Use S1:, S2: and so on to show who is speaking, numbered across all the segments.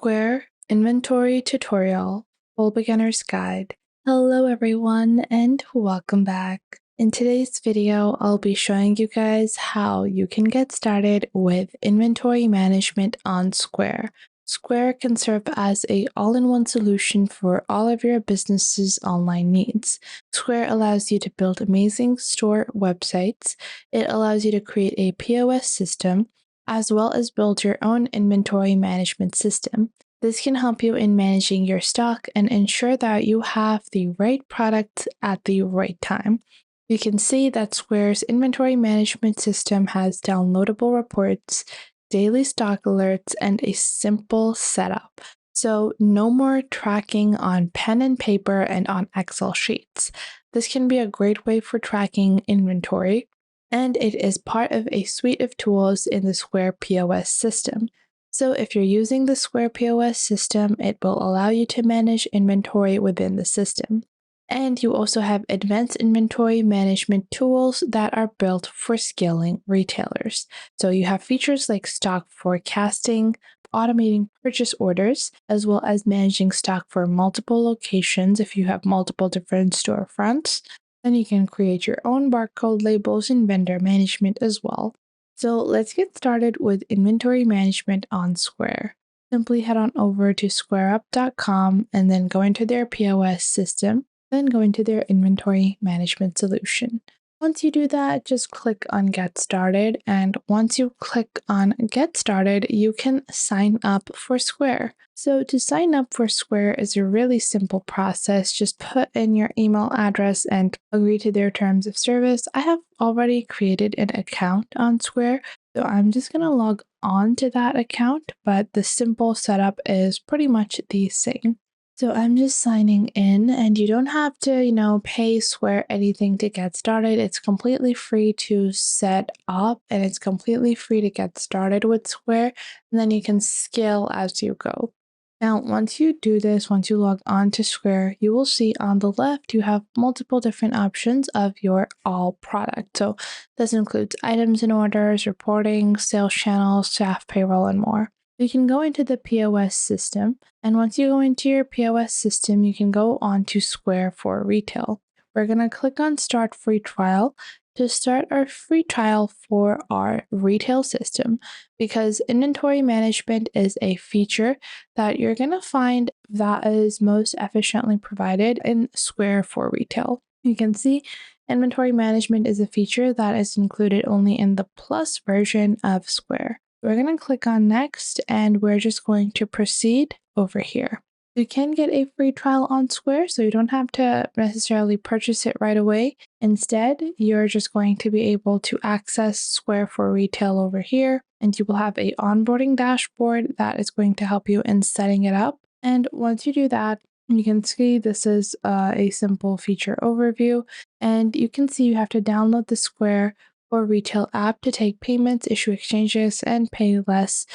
S1: Square Inventory Tutorial Full Beginner's Guide. Hello everyone and welcome back. In today's video, I'll be showing you guys how you can get started with inventory management on Square. Square can serve as an all-in-one solution for all of your business's online needs. Square allows you to build amazing store websites. It allows you to create a POS system, as well as build your own inventory management system. This can help you in managing your stock and ensure that you have the right product at the right time. You can see that Square's inventory management system has downloadable reports, daily stock alerts, and a simple setup. So no more tracking on pen and paper and on Excel sheets. This can be a great way for tracking inventory, and it is part of a suite of tools in the Square POS system. So if you're using the Square POS system, it will allow you to manage inventory within the system. And you also have advanced inventory management tools that are built for scaling retailers. So you have features like stock forecasting, automating purchase orders, as well as managing stock for multiple locations if you have multiple different storefronts. Then you can create your own barcode labels and vendor management as well. So let's get started with inventory management on Square. Simply head on over to squareup.com and then go into their POS system, then go into their inventory management solution. Once you do that, just click on Get Started, and once you click on Get Started, you can sign up for Square. So to sign up for Square is a really simple process. Just put in your email address and agree to their terms of service. I have already created an account on Square, so I'm just going to log on to that account, but the simple setup is pretty much the same. So I'm just signing in, and you don't have to, pay Square anything to get started. It's completely free to set up, and it's completely free to get started with Square, and then you can scale as you go. Now, once you do this, once you log on to Square, you will see on the left, you have multiple different options of your all product. So this includes items and orders, reporting, sales channels, staff payroll, and more. You can go into the POS system, and once you go into your POS system, you can go on to Square for Retail. We're going to click on Start Free Trial to start our free trial for our retail system, because inventory management is a feature that you're going to find that is most efficiently provided in Square for Retail. You can see inventory management is a feature that is included only in the Plus version of Square. We're going to click on Next, and we're just going to proceed over here. You can get a free trial on Square, so you don't have to necessarily purchase it right away. Instead, you're just going to be able to access Square for Retail over here, and you will have an onboarding dashboard that is going to help you in setting it up. And once you do that, you can see this is a simple feature overview, and you can see you have to download the Square for Retail app to take payments, issue exchanges, and pay less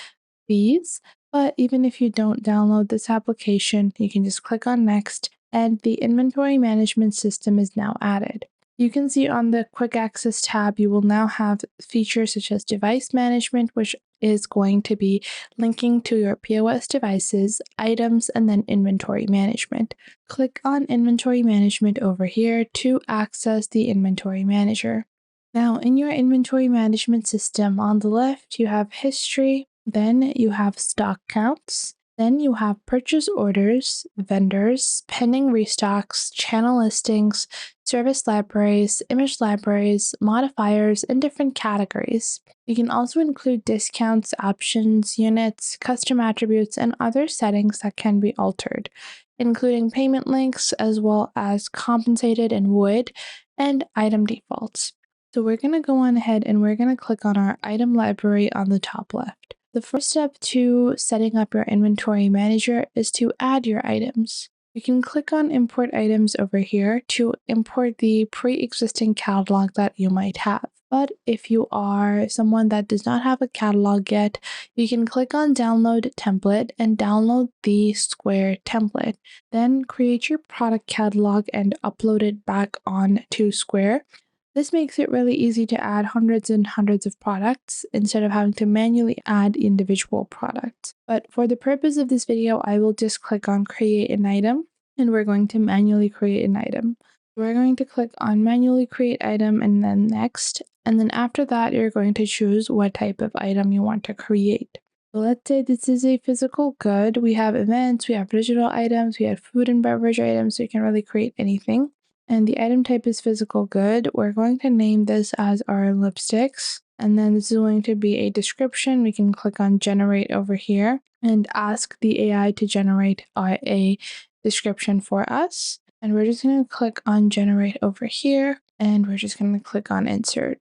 S1: fees. But even if you don't download this application, you can just click on Next, and the inventory management system is now added. You can see on the Quick Access tab, you will now have features such as device management, which is going to be linking to your POS devices, items, and then inventory management. Click on Inventory Management over here to access the Inventory Manager. Now, in your inventory management system, on the left, you have history, then you have stock counts, then you have purchase orders, vendors, pending restocks, channel listings, service libraries, image libraries, modifiers, and different categories. You can also include discounts, options, units, custom attributes, and other settings that can be altered, including payment links, as well as compensated and would, and item defaults. So we're going to go on ahead and we're going to click on our item library on the top left. The first step to setting up your inventory manager is to add your items. You can click on import items over here to import the pre-existing catalog that you might have. But if you are someone that does not have a catalog yet, you can click on download template and download the Square template. Then create your product catalog and upload it back on to Square. This makes it really easy to add hundreds and hundreds of products instead of having to manually add individual products. But for the purpose of this video, I will just click on create an item, and we're going to manually create an item. We're going to click on manually create item and then next. And then after that, you're going to choose what type of item you want to create. So let's say this is a physical good. We have events, we have digital items, we have food and beverage items, so you can really create anything. And the item type is physical good. We're going to name this as our lipsticks. And then this is going to be a description. We can click on generate over here and ask the AI to generate a description for us. And we're just going to click on generate over here, and we're just going to click on insert.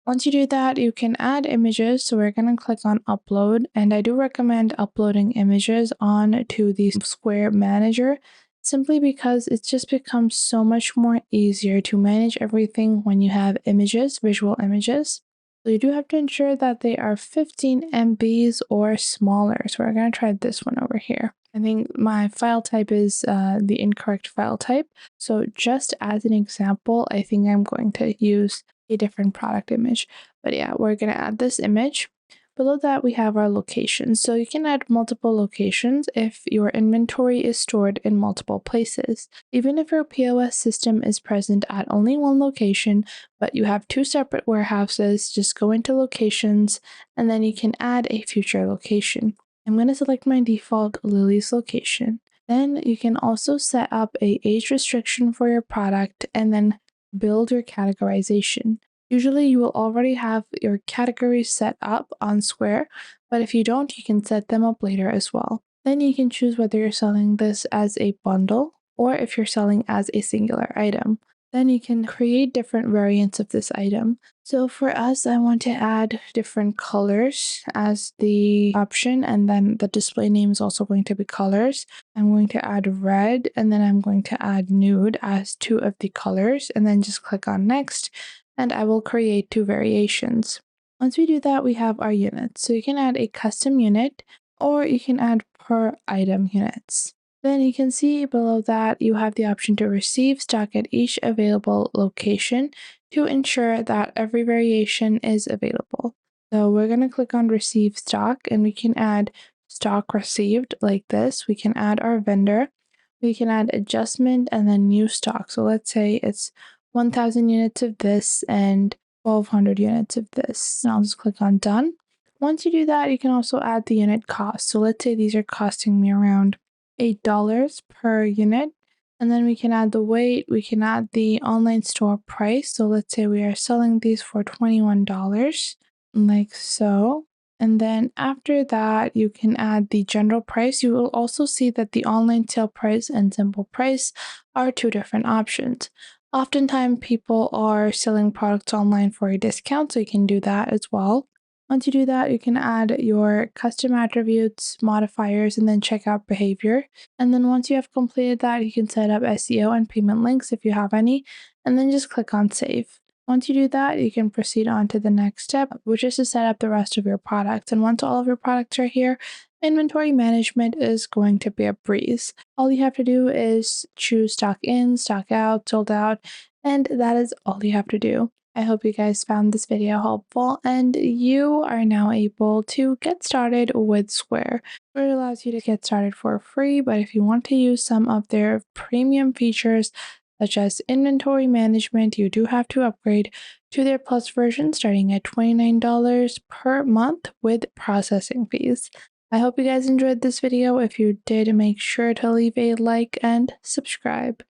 S1: Once you do that, you can add images. So we're going to click on upload, and I do recommend uploading images onto the Square Manager simply because it just becomes so much more easier to manage everything when you have images, visual images. So you do have to ensure that they are 15 MBs or smaller. So we're going to try this one over here. I think my file type is the incorrect file type. So just as an example, I think I'm going to use a different product image. But yeah, we're going to add this image. Below that, we have our locations. So you can add multiple locations if your inventory is stored in multiple places. Even if your POS system is present at only one location, but you have two separate warehouses, just go into locations, and then you can add a future location. I'm going to select my default Lily's location. Then you can also set up an age restriction for your product and then build your categorization. Usually you will already have your categories set up on Square, but if you don't, you can set them up later as well. Then you can choose whether you're selling this as a bundle or if you're selling as a singular item. Then you can create different variants of this item. So for us, I want to add different colors as the option, and then the display name is also going to be colors. I'm going to add red, and then I'm going to add nude as two of the colors, and then just click on next, and I will create two variations. Once we do that, we have our units. So you can add a custom unit, or you can add per item units. Then you can see below that you have the option to receive stock at each available location to ensure that every variation is available. So we're going to click on receive stock, and we can add stock received like this. We can add our vendor. We can add adjustment and then new stock. So let's say it's 1,000 units of this and 1,200 units of this. And I'll just click on done. Once you do that, you can also add the unit cost. So let's say these are costing me around $8 per unit. And then we can add the weight, we can add the online store price. So let's say we are selling these for $21, like so. And then after that, you can add the general price. You will also see that the online sale price and simple price are two different options. Oftentimes, people are selling products online for a discount, so you can do that as well. Once you do that, you can add your custom attributes, modifiers, and then checkout behavior. And then once you have completed that, you can set up SEO and payment links if you have any, and then just click on save. Once you do that, you can proceed on to the next step, which is to set up the rest of your products. And once all of your products are here, inventory management is going to be a breeze. All you have to do is choose stock in, stock out, sold out, and that is all you have to do. I hope you guys found this video helpful, and you are now able to get started with Square. Square allows you to get started for free, but if you want to use some of their premium features, such as inventory management, you do have to upgrade to their Plus version starting at $29 per month with processing fees. I hope you guys enjoyed this video. If you did, make sure to leave a like and subscribe.